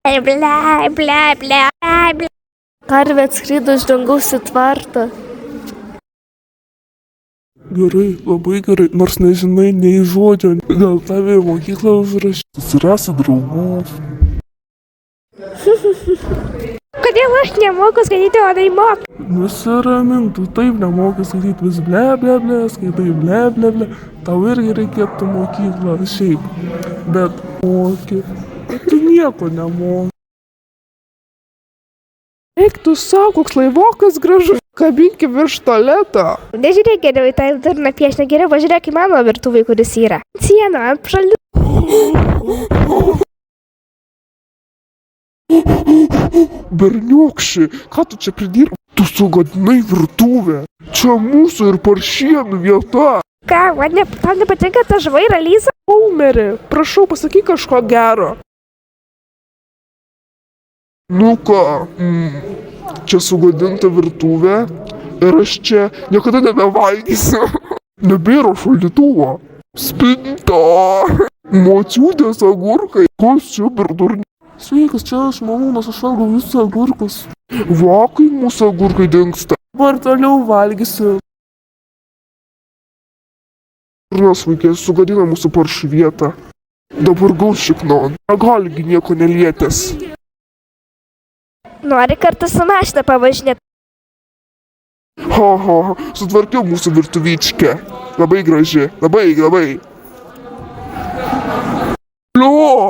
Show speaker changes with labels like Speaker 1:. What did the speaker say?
Speaker 1: Ble, ble, ble, ble. Karvė atskrido iš dangaus į tvartą.
Speaker 2: Gerai, labai gerai, nors nežinai nei žodžio, gal tave į mokyklą užrašyti, susirasi draugų.
Speaker 1: Kodėl aš nemoku skaityti, o tai moku?
Speaker 2: Nusiramink, tu taip nemoki skaityti, vis ble, ble, ble, skaitai ble, ble, ble. Tau irgi reikėtų mokyklą šiaip, bet moki, bet tu nieko nemoki. Eik, tu savo, koks laivokas gražus, kabinki virš tualeto.
Speaker 1: Nežiūrėk geriau į tą durną piešinį, geriau važiuok į mano virtuvį, kuris yra. Siena ant šalių.
Speaker 2: Berniokši, ką tu čia pridirbi? Tu sugadinai virtuvę. Čia mūsų ir paršienų vieta.
Speaker 1: Ką, tau nepatinka ta žvaira, Lyza?
Speaker 2: Ulmeri, prašau, pasakyk kažko gero. Nu ką, čia sugadinta virtuvė ir aš čia niekada nebevalgysiu. Nebėra šaldytuvo. Spinta. Močiutės agurkai. Kas čia per durni? Sveikas, čia aš malūnas, aš valgau jūsų agurkus. Vakai mūsų agurkai dingsta. Dabar toliau valgysiu. Nes vaikai sugadina mūsų paršių vietą. Dabar gal šiknon. Negalgi nieko nelietęs.
Speaker 1: Nori kartu su mašina pavažinėti?
Speaker 2: Ha, sutvarkiau mūsų virtuvyčkę. Labai graži, labai. Liu!